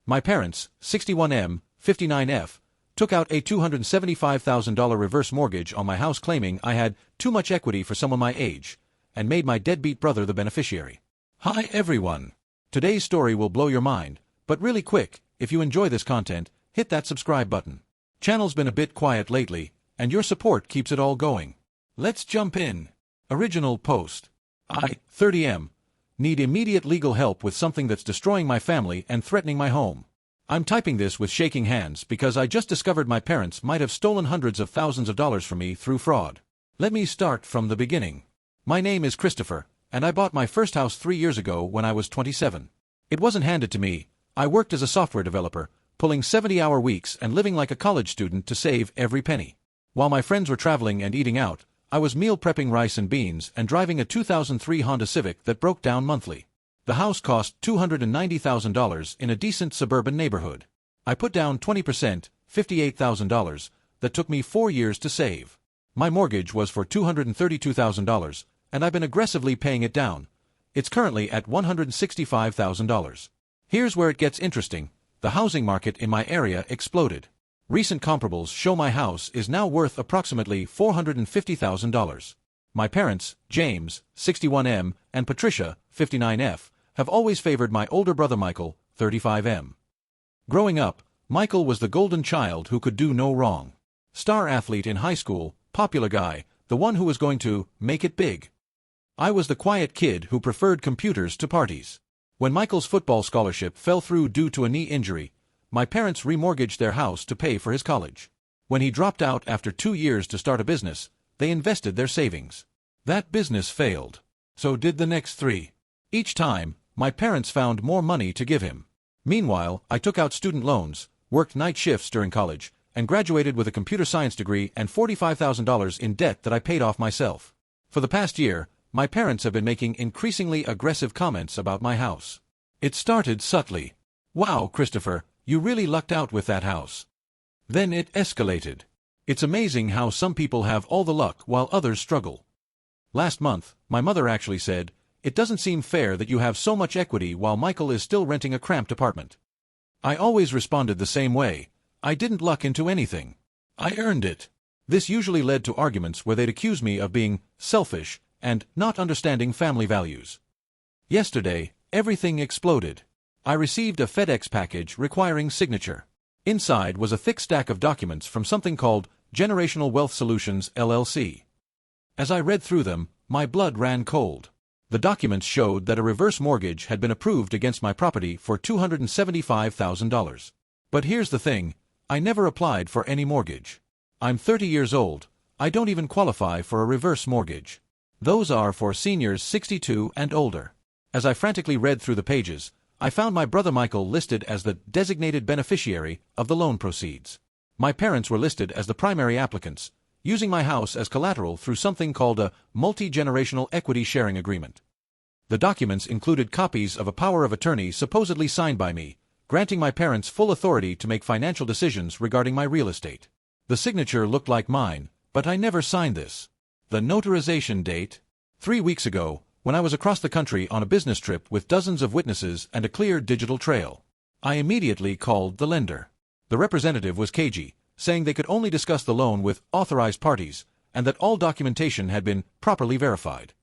My parents, 61M, 59F, took out a $275,000 reverse mortgage on my house claiming I had too much equity for someone my age, and made my deadbeat brother the beneficiary. Hi everyone! Today's story will blow your mind, but really quick, if you enjoy this content, hit that subscribe button. Channel's been a bit quiet lately, and your support keeps it all going. Let's jump in. Original post. I, 30M, need immediate legal help with something that's destroying my family and threatening my home. I'm typing this with shaking hands because I just discovered my parents might have stolen hundreds of thousands of dollars from me through fraud. Let me start from the beginning. My name is Christopher, and I bought my first house 3 years ago when I was 27. It wasn't handed to me. I worked as a software developer, pulling 70-hour weeks and living like a college student to save every penny. While my friends were traveling and eating out, I was meal prepping rice and beans and driving a 2003 Honda Civic that broke down monthly. The house cost $290,000 in a decent suburban neighborhood. I put down 20%, $58,000, that took me 4 years to save. My mortgage was for $232,000, and I've been aggressively paying it down. It's currently at $165,000. Here's where it gets interesting. The housing market in my area exploded. Recent comparables show my house is now worth approximately $450,000. My parents, James, 61M, and Patricia, 59F, have always favored my older brother Michael, 35M. Growing up, Michael was the golden child who could do no wrong. Star athlete in high school, popular guy, the one who was going to make it big. I was the quiet kid who preferred computers to parties. When Michael's football scholarship fell through due to a knee injury, my parents remortgaged their house to pay for his college. When he dropped out after 2 years to start a business, they invested their savings. That business failed. So did the next 3. Each time, my parents found more money to give him. Meanwhile, I took out student loans, worked night shifts during college, and graduated with a computer science degree and $45,000 in debt that I paid off myself. For the past year, my parents have been making increasingly aggressive comments about my house. It started subtly. "Wow, Christopher, you really lucked out with that house." Then it escalated. "It's amazing how some people have all the luck while others struggle." Last month, my mother actually said, "It doesn't seem fair that you have so much equity while Michael is still renting a cramped apartment." I always responded the same way. I didn't luck into anything. I earned it. This usually led to arguments where they'd accuse me of being selfish and not understanding family values. Yesterday, everything exploded. I received a FedEx package requiring signature. Inside was a thick stack of documents from something called Generational Wealth Solutions, LLC. As I read through them, my blood ran cold. The documents showed that a reverse mortgage had been approved against my property for $275,000. But here's the thing, I never applied for any mortgage. I'm 30 years old, I don't even qualify for a reverse mortgage. Those are for seniors 62 and older. As I frantically read through the pages, I found my brother Michael listed as the designated beneficiary of the loan proceeds. My parents were listed as the primary applicants, using my house as collateral through something called a multi-generational equity sharing agreement. The documents included copies of a power of attorney supposedly signed by me, granting my parents full authority to make financial decisions regarding my real estate. The signature looked like mine, but I never signed this. The notarization date? 3 weeks ago, when I was across the country on a business trip with dozens of witnesses and a clear digital trail. I immediately called the lender. The representative was cagey, saying they could only discuss the loan with authorized parties, and that all documentation had been properly verified.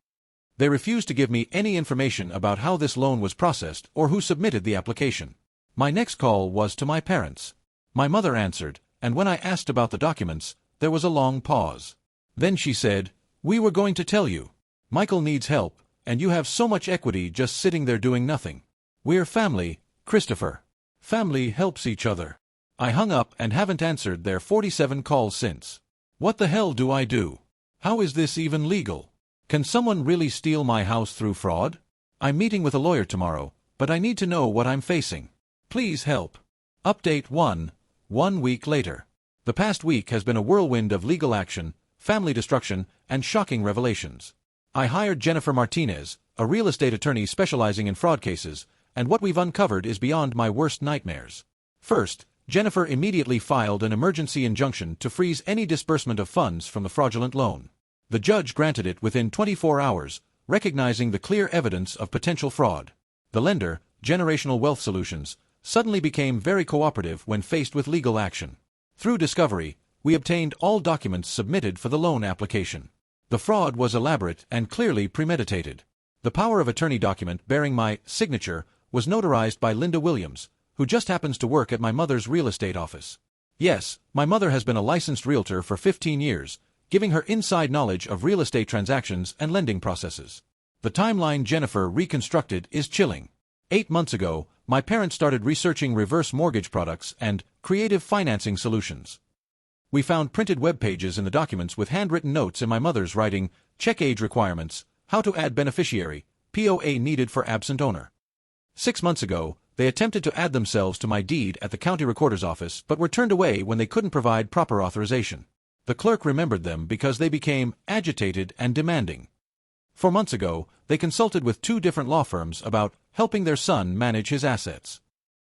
They refused to give me any information about how this loan was processed or who submitted the application. My next call was to my parents. My mother answered, and when I asked about the documents, there was a long pause. Then she said, "We were going to tell you. Michael needs help, and you have so much equity just sitting there doing nothing. We're family, Christopher. Family helps each other." I hung up and haven't answered their 47 calls since. What the hell do I do? How is this even legal? Can someone really steal my house through fraud? I'm meeting with a lawyer tomorrow, but I need to know what I'm facing. Please help. Update 1. 1 week later. The past week has been a whirlwind of legal action, family destruction, and shocking revelations. I hired Jennifer Martinez, a real estate attorney specializing in fraud cases, and what we've uncovered is beyond my worst nightmares. First, Jennifer immediately filed an emergency injunction to freeze any disbursement of funds from the fraudulent loan. The judge granted it within 24 hours, recognizing the clear evidence of potential fraud. The lender, Generational Wealth Solutions, suddenly became very cooperative when faced with legal action. Through discovery, we obtained all documents submitted for the loan application. The fraud was elaborate and clearly premeditated. The power of attorney document bearing my signature was notarized by Linda Williams, who just happens to work at my mother's real estate office. Yes, my mother has been a licensed realtor for 15 years, giving her inside knowledge of real estate transactions and lending processes. The timeline Jennifer reconstructed is chilling. 8 months ago, my parents started researching reverse mortgage products and creative financing solutions. We found printed web pages in the documents with handwritten notes in my mother's writing, check age requirements, how to add beneficiary, POA needed for absent owner. 6 months ago, they attempted to add themselves to my deed at the county recorder's office but were turned away when they couldn't provide proper authorization. The clerk remembered them because they became agitated and demanding. 4 months ago, they consulted with 2 different law firms about helping their son manage his assets.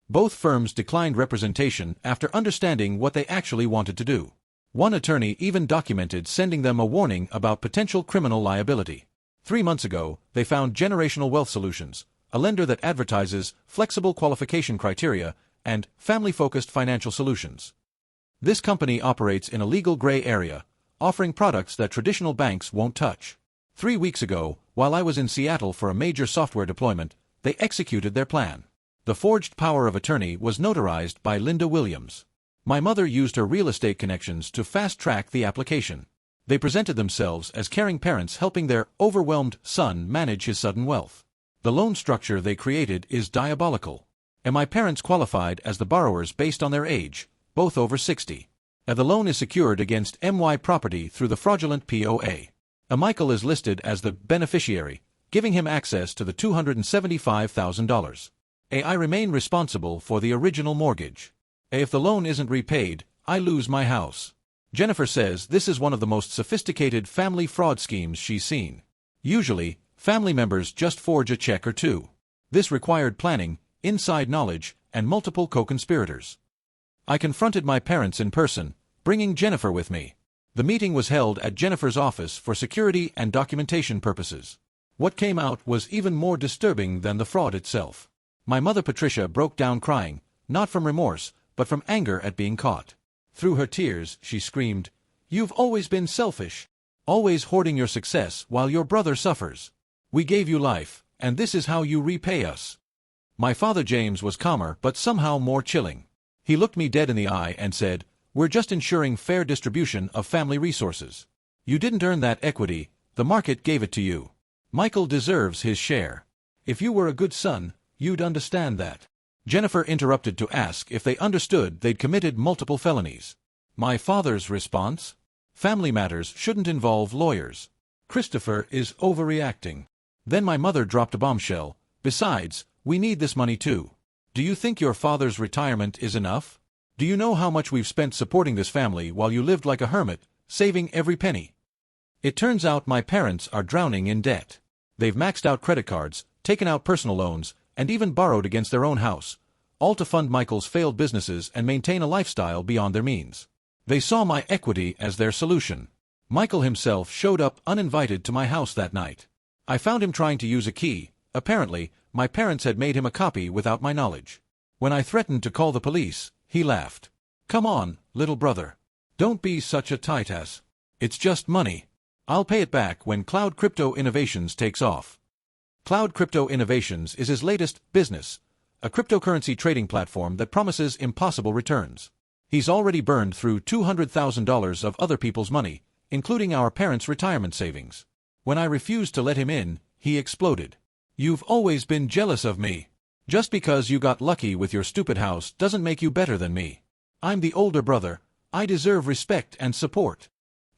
Both firms declined representation after understanding what they actually wanted to do. One attorney even documented sending them a warning about potential criminal liability. 3 months ago, they found Generational Wealth Solutions, a lender that advertises flexible qualification criteria and family-focused financial solutions. This company operates in a legal gray area, offering products that traditional banks won't touch. 3 weeks ago, while I was in Seattle for a major software deployment, they executed their plan. The forged power of attorney was notarized by Linda Williams. My mother used her real estate connections to fast-track the application. They presented themselves as caring parents helping their overwhelmed son manage his sudden wealth. The loan structure they created is diabolical. And my parents qualified as the borrowers based on their age, both over 60. And the loan is secured against MY property through the fraudulent POA. Michael is listed as the beneficiary, giving him access to the $275,000. I remain responsible for the original mortgage. If the loan isn't repaid, I lose my house. Jennifer says this is one of the most sophisticated family fraud schemes she's seen. Usually, family members just forge a check or two. This required planning, inside knowledge, and multiple co-conspirators. I confronted my parents in person, bringing Jennifer with me. The meeting was held at Jennifer's office for security and documentation purposes. What came out was even more disturbing than the fraud itself. My mother Patricia broke down crying, not from remorse, but from anger at being caught. Through her tears, she screamed, "You've always been selfish, always hoarding your success while your brother suffers. We gave you life, and this is how you repay us." My father James was calmer but somehow more chilling. He looked me dead in the eye and said, "We're just ensuring fair distribution of family resources. You didn't earn that equity, the market gave it to you. Michael deserves his share. If you were a good son, you'd understand that." Jennifer interrupted to ask if they understood they'd committed multiple felonies. My father's response? Family matters shouldn't involve lawyers. Christopher is overreacting. Then my mother dropped a bombshell. Besides, we need this money too. Do you think your father's retirement is enough? Do you know how much we've spent supporting this family while you lived like a hermit, saving every penny? It turns out my parents are drowning in debt. They've maxed out credit cards, taken out personal loans, and even borrowed against their own house, all to fund Michael's failed businesses and maintain a lifestyle beyond their means. They saw my equity as their solution. Michael himself showed up uninvited to my house that night. I found him trying to use a key. Apparently, my parents had made him a copy without my knowledge. When I threatened to call the police, he laughed. "Come on, little brother. Don't be such a tight ass. It's just money. I'll pay it back when Cloud Crypto Innovations takes off." Cloud Crypto Innovations is his latest business, a cryptocurrency trading platform that promises impossible returns. He's already burned through $200,000 of other people's money, including our parents' retirement savings. When I refused to let him in, he exploded. "You've always been jealous of me. Just because you got lucky with your stupid house doesn't make you better than me. I'm the older brother. I deserve respect and support."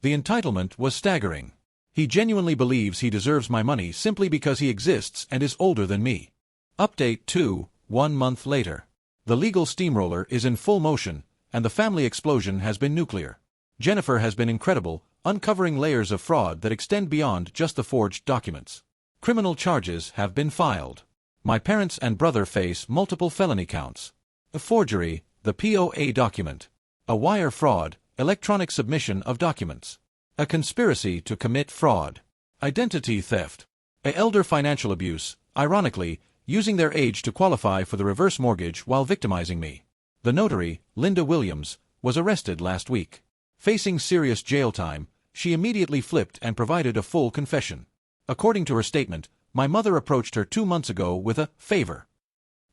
The entitlement was staggering. He genuinely believes he deserves my money simply because he exists and is older than me. Update 2, 1 month later. The legal steamroller is in full motion, and the family explosion has been nuclear. Jennifer has been incredible, uncovering layers of fraud that extend beyond just the forged documents. Criminal charges have been filed. My parents and brother face multiple felony counts. A forgery, the POA document. A wire fraud, electronic submission of documents. A conspiracy to commit fraud. Identity theft. A elder financial abuse. Ironically, using their age to qualify for the reverse mortgage while victimizing me. The notary, Linda Williams, was arrested last week. Facing serious jail time, she immediately flipped and provided a full confession. According to her statement, my mother approached her 2 months ago with a favor.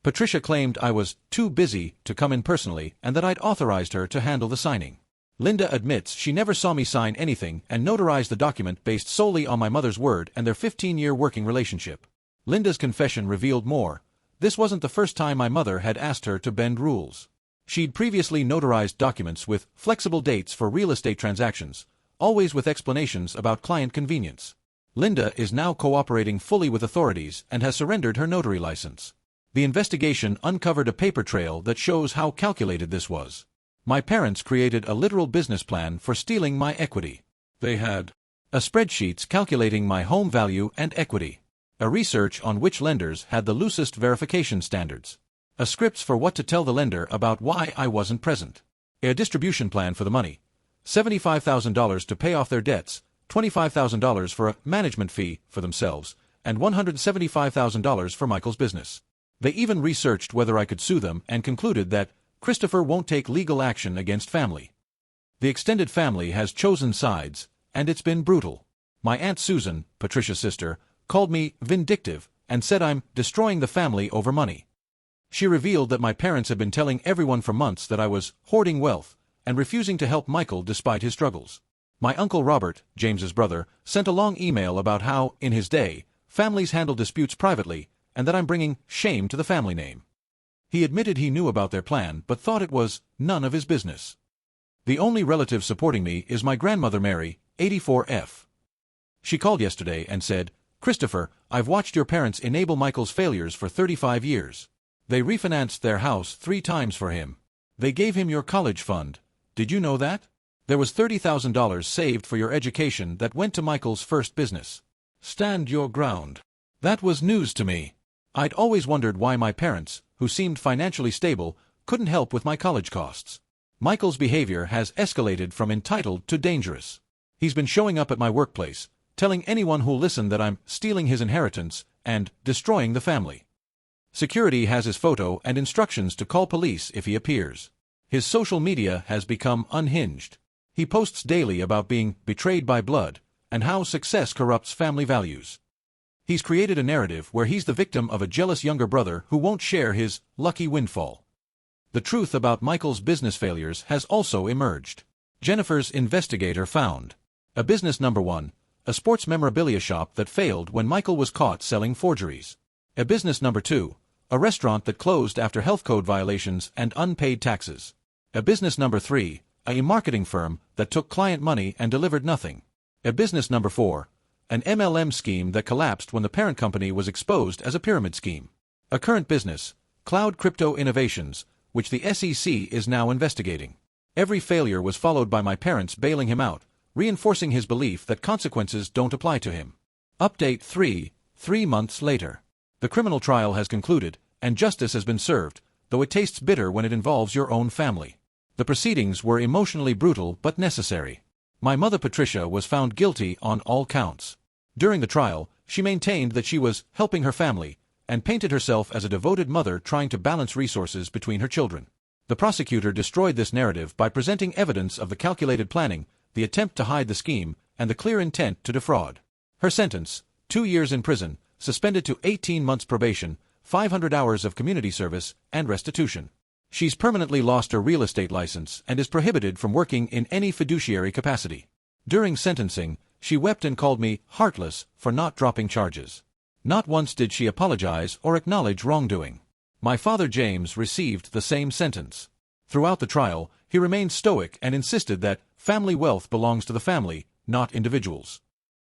Patricia claimed I was too busy to come in personally and that I'd authorized her to handle the signing. Linda admits she never saw me sign anything and notarized the document based solely on my mother's word and their 15-year working relationship. Linda's confession revealed more. This wasn't the first time my mother had asked her to bend rules. She'd previously notarized documents with flexible dates for real estate transactions, always with explanations about client convenience. Linda is now cooperating fully with authorities and has surrendered her notary license. The investigation uncovered a paper trail that shows how calculated this was. My parents created a literal business plan for stealing my equity. They had a spreadsheet calculating my home value and equity, a research on which lenders had the loosest verification standards, a scripts for what to tell the lender about why I wasn't present, a distribution plan for the money, $75,000 to pay off their debts, $25,000 for a management fee for themselves, and $175,000 for Michael's business. They even researched whether I could sue them and concluded that Christopher won't take legal action against family. The extended family has chosen sides, and it's been brutal. My Aunt Susan, Patricia's sister, called me vindictive and said I'm destroying the family over money. She revealed that my parents had been telling everyone for months that I was hoarding wealth and refusing to help Michael despite his struggles. My uncle Robert, James's brother, sent a long email about how, in his day, families handle disputes privately and that I'm bringing shame to the family name. He admitted he knew about their plan but thought it was none of his business. The only relative supporting me is my grandmother Mary, 84F. She called yesterday and said, "Christopher, I've watched your parents enable Michael's failures for 35 years. They refinanced their house 3 times for him. They gave him your college fund. Did you know that? There was $30,000 saved for your education that went to Michael's first business. Stand your ground." That was news to me. I'd always wondered why my parents, who seemed financially stable, couldn't help with my college costs. Michael's behavior has escalated from entitled to dangerous. He's been showing up at my workplace, telling anyone who'll listen that I'm stealing his inheritance and destroying the family. Security has his photo and instructions to call police if he appears. His social media has become unhinged. He posts daily about being betrayed by blood and how success corrupts family values. He's created a narrative where he's the victim of a jealous younger brother who won't share his lucky windfall. The truth about Michael's business failures has also emerged. Jennifer's investigator found a business number 1, a sports memorabilia shop that failed when Michael was caught selling forgeries. A business number 2, a restaurant that closed after health code violations and unpaid taxes. A business number 3, a marketing firm that took client money and delivered nothing. A business number 4, an MLM scheme that collapsed when the parent company was exposed as a pyramid scheme. A current business, Cloud Crypto Innovations, which the SEC is now investigating. Every failure was followed by my parents bailing him out, reinforcing his belief that consequences don't apply to him. Update 3 months later. The criminal trial has concluded, and justice has been served, though it tastes bitter when it involves your own family. The proceedings were emotionally brutal but necessary. My mother Patricia was found guilty on all counts. During the trial, she maintained that she was helping her family, and painted herself as a devoted mother trying to balance resources between her children. The prosecutor destroyed this narrative by presenting evidence of the calculated planning, the attempt to hide the scheme, and the clear intent to defraud. Her sentence, 2 years in prison, suspended to 18 months probation, 500 hours of community service, and restitution. She's permanently lost her real estate license and is prohibited from working in any fiduciary capacity. During sentencing, she wept and called me heartless for not dropping charges. Not once did she apologize or acknowledge wrongdoing. My father James received the same sentence. Throughout the trial, he remained stoic and insisted that family wealth belongs to the family, not individuals.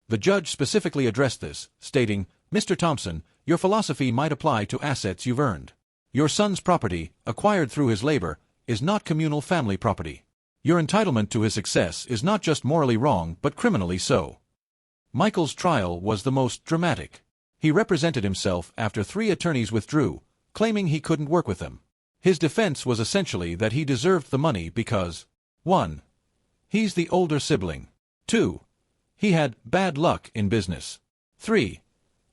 The judge specifically addressed this, stating, "Mr. Thompson, your philosophy might apply to assets you've earned. Your son's property, acquired through his labor, is not communal family property. Your entitlement to his success is not just morally wrong but criminally so." Michael's trial was the most dramatic. He represented himself after 3 attorneys withdrew, claiming he couldn't work with them. His defense was essentially that he deserved the money because 1. He's the older sibling. 2. He had bad luck in business. 3.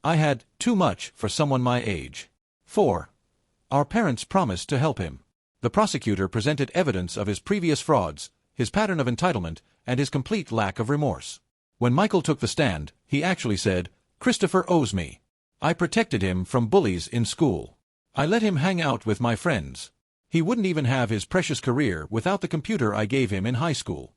I had too much for someone my age. 4. Our parents promised to help him. The prosecutor presented evidence of his previous frauds, his pattern of entitlement, and his complete lack of remorse. When Michael took the stand, he actually said, "Christopher owes me. I protected him from bullies in school. I let him hang out with my friends. He wouldn't even have his precious career without the computer I gave him in high school."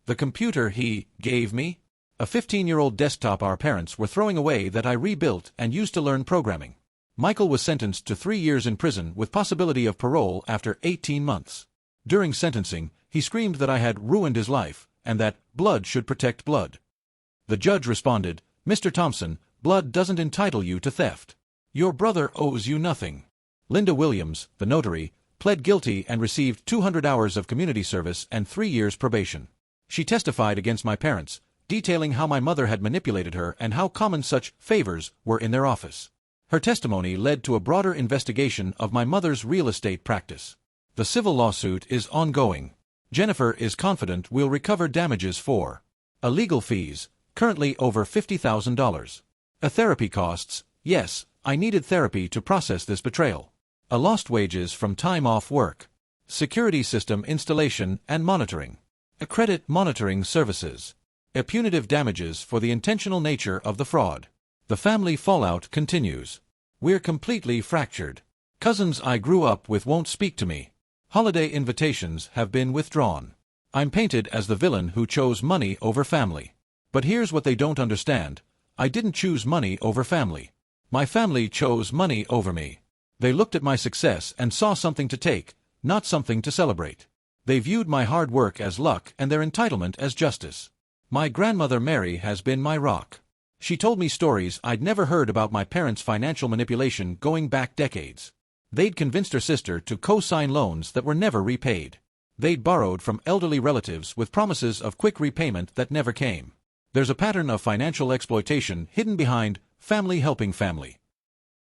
The computer he gave me? A 15-year-old desktop our parents were throwing away that I rebuilt and used to learn programming. Michael was sentenced to 3 years in prison with possibility of parole after 18 months. During sentencing, he screamed that I had ruined his life, and that blood should protect blood. The judge responded, "Mr. Thompson, blood doesn't entitle you to theft. Your brother owes you nothing." Linda Williams, the notary, pled guilty and received 200 hours of community service and 3 years probation. She testified against my parents, detailing how my mother had manipulated her and how common such favors were in their office. Her testimony led to a broader investigation of my mother's real estate practice. The civil lawsuit is ongoing. Jennifer is confident we'll recover damages for a legal fees, currently over $50,000. A therapy costs, yes, I needed therapy to process this betrayal. A lost wages from time off work. Security system installation and monitoring. A credit monitoring services. A punitive damages for the intentional nature of the fraud. The family fallout continues. We're completely fractured. Cousins I grew up with won't speak to me. Holiday invitations have been withdrawn. I'm painted as the villain who chose money over family. But here's what they don't understand. I didn't choose money over family. My family chose money over me. They looked at my success and saw something to take, not something to celebrate. They viewed my hard work as luck and their entitlement as justice. My grandmother Mary has been my rock. She told me stories I'd never heard about my parents' financial manipulation going back decades. They'd convinced her sister to co-sign loans that were never repaid. They'd borrowed from elderly relatives with promises of quick repayment that never came. There's a pattern of financial exploitation hidden behind family helping family.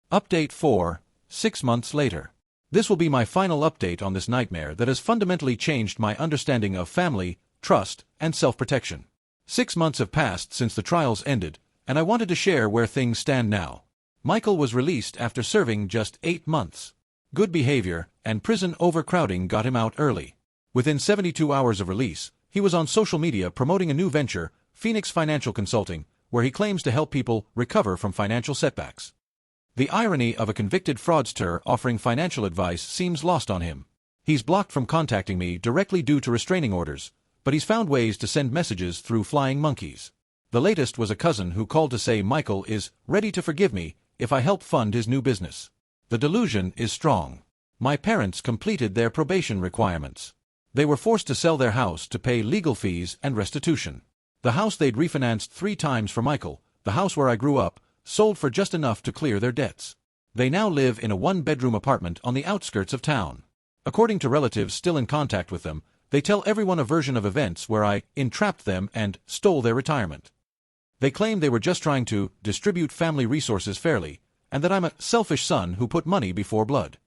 Update 4, 6 months later. This will be my final update on this nightmare that has fundamentally changed my understanding of family, trust, and self-protection. 6 months have passed since the trials ended, and I wanted to share where things stand now. Michael was released after serving just 8 months. Good behavior and prison overcrowding got him out early. Within 72 hours of release, he was on social media promoting a new venture, Phoenix Financial Consulting, where he claims to help people recover from financial setbacks. The irony of a convicted fraudster offering financial advice seems lost on him. He's blocked from contacting me directly due to restraining orders, but he's found ways to send messages through flying monkeys. The latest was a cousin who called to say Michael is ready to forgive me if I help fund his new business. The delusion is strong. My parents completed their probation requirements. They were forced to sell their house to pay legal fees and restitution. The house they'd refinanced 3 times for Michael, the house where I grew up, sold for just enough to clear their debts. They now live in a 1-bedroom apartment on the outskirts of town. According to relatives still in contact with them, they tell everyone a version of events where I entrapped them and stole their retirement. They claim they were just trying to distribute family resources fairly, and that I'm a selfish son who put money before blood.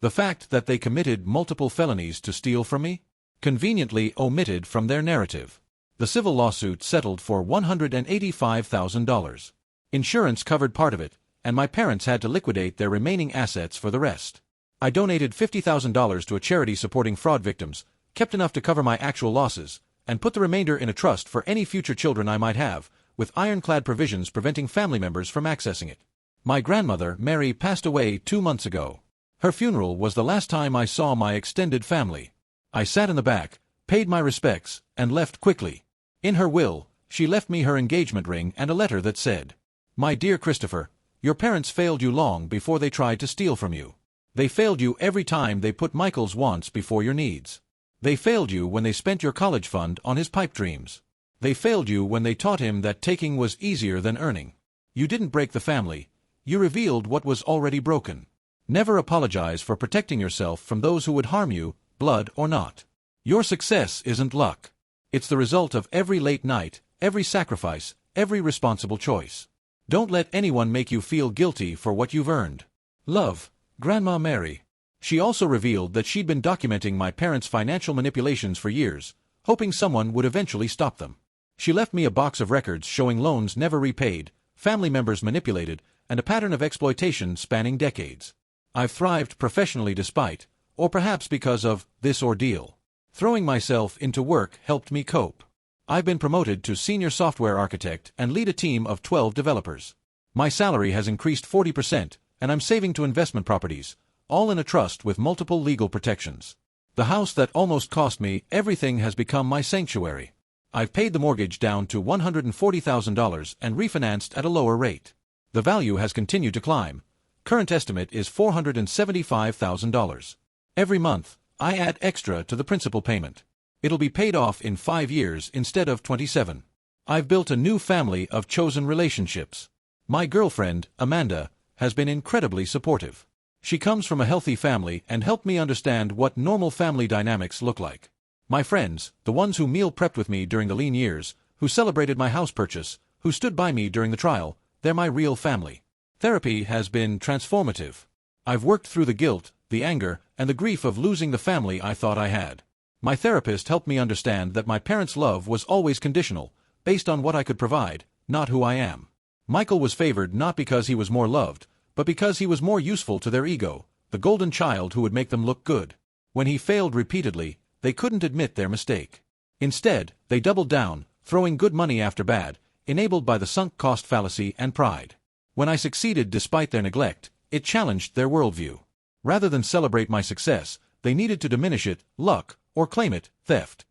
The fact that they committed multiple felonies to steal from me? Conveniently omitted from their narrative. The civil lawsuit settled for $185,000. Insurance covered part of it, and my parents had to liquidate their remaining assets for the rest. I donated $50,000 to a charity supporting fraud victims, kept enough to cover my actual losses, and put the remainder in a trust for any future children I might have, with ironclad provisions preventing family members from accessing it. My grandmother, Mary, passed away 2 months ago. Her funeral was the last time I saw my extended family. I sat in the back, paid my respects, and left quickly. In her will, she left me her engagement ring and a letter that said, "My dear Christopher, your parents failed you long before they tried to steal from you. They failed you every time they put Michael's wants before your needs. They failed you when they spent your college fund on his pipe dreams. They failed you when they taught him that taking was easier than earning. You didn't break the family. You revealed what was already broken. Never apologize for protecting yourself from those who would harm you, blood or not. Your success isn't luck. It's the result of every late night, every sacrifice, every responsible choice. Don't let anyone make you feel guilty for what you've earned. Love, Grandma Mary." She also revealed that she'd been documenting my parents' financial manipulations for years, hoping someone would eventually stop them. She left me a box of records showing loans never repaid, family members manipulated, and a pattern of exploitation spanning decades. I've thrived professionally despite, or perhaps because of, this ordeal. Throwing myself into work helped me cope. I've been promoted to senior software architect and lead a team of 12 developers. My salary has increased 40%, and I'm saving to investment properties, all in a trust with multiple legal protections. The house that almost cost me everything has become my sanctuary. I've paid the mortgage down to $140,000 and refinanced at a lower rate. The value has continued to climb. Current estimate is $475,000. Every month, I add extra to the principal payment. It'll be paid off in 5 years instead of 27. I've built a new family of chosen relationships. My girlfriend, Amanda, has been incredibly supportive. She comes from a healthy family and helped me understand what normal family dynamics look like. My friends, the ones who meal prepped with me during the lean years, who celebrated my house purchase, who stood by me during the trial, they're my real family. Therapy has been transformative. I've worked through the guilt, the anger, and the grief of losing the family I thought I had. My therapist helped me understand that my parents' love was always conditional, based on what I could provide, not who I am. Michael was favored not because he was more loved, but because he was more useful to their ego, the golden child who would make them look good. When he failed repeatedly, they couldn't admit their mistake. Instead, they doubled down, throwing good money after bad, enabled by the sunk cost fallacy and pride. When I succeeded despite their neglect, it challenged their worldview. Rather than celebrate my success, they needed to diminish it, luck, or claim it, theft.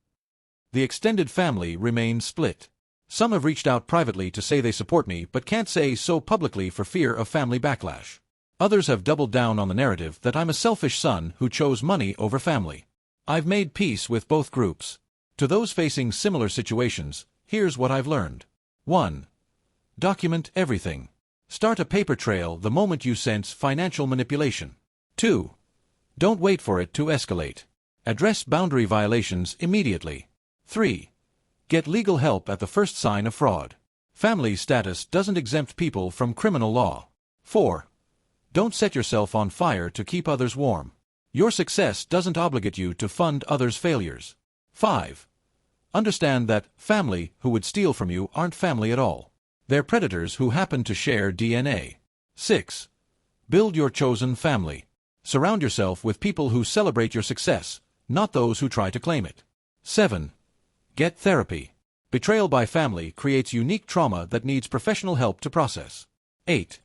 The extended family remains split. Some have reached out privately to say they support me but can't say so publicly for fear of family backlash. Others have doubled down on the narrative that I'm a selfish son who chose money over family. I've made peace with both groups. To those facing similar situations, here's what I've learned. 1. Document everything. Start a paper trail the moment you sense financial manipulation. 2. Don't wait for it to escalate. Address boundary violations immediately. 3. Get legal help at the first sign of fraud. Family status doesn't exempt people from criminal law. 4. Don't set yourself on fire to keep others warm. Your success doesn't obligate you to fund others' failures. 5. Understand that family who would steal from you aren't family at all. They're predators who happen to share DNA. 6. Build your chosen family. Surround yourself with people who celebrate your success, not those who try to claim it. 7. Get therapy. Betrayal by family creates unique trauma that needs professional help to process. 8.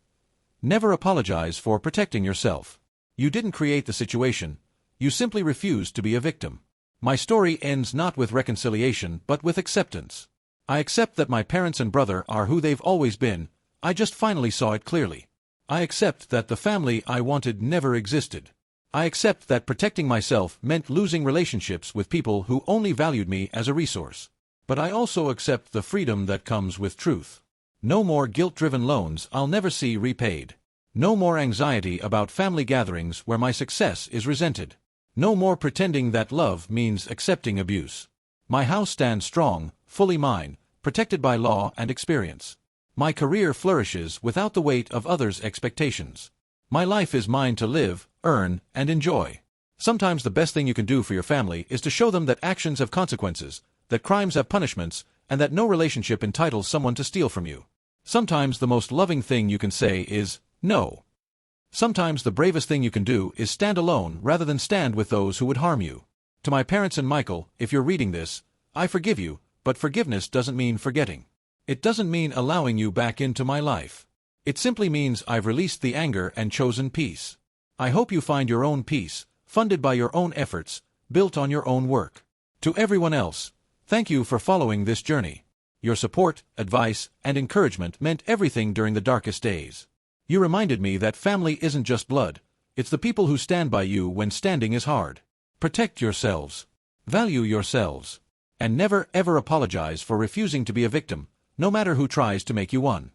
Never apologize for protecting yourself. You didn't create the situation, you simply refused to be a victim. My story ends not with reconciliation but with acceptance. I accept that my parents and brother are who they've always been, I just finally saw it clearly. I accept that the family I wanted never existed. I accept that protecting myself meant losing relationships with people who only valued me as a resource. But I also accept the freedom that comes with truth. No more guilt-driven loans I'll never see repaid. No more anxiety about family gatherings where my success is resented. No more pretending that love means accepting abuse. My house stands strong, fully mine, protected by law and experience. My career flourishes without the weight of others' expectations. My life is mine to live, earn, and enjoy. Sometimes the best thing you can do for your family is to show them that actions have consequences, that crimes have punishments, and that no relationship entitles someone to steal from you. Sometimes the most loving thing you can say is, no. Sometimes the bravest thing you can do is stand alone rather than stand with those who would harm you. To my parents and Michael, if you're reading this, I forgive you, but forgiveness doesn't mean forgetting. It doesn't mean allowing you back into my life. It simply means I've released the anger and chosen peace. I hope you find your own peace, funded by your own efforts, built on your own work. To everyone else, thank you for following this journey. Your support, advice, and encouragement meant everything during the darkest days. You reminded me that family isn't just blood, it's the people who stand by you when standing is hard. Protect yourselves. Value yourselves. And never ever apologize for refusing to be a victim, no matter who tries to make you one.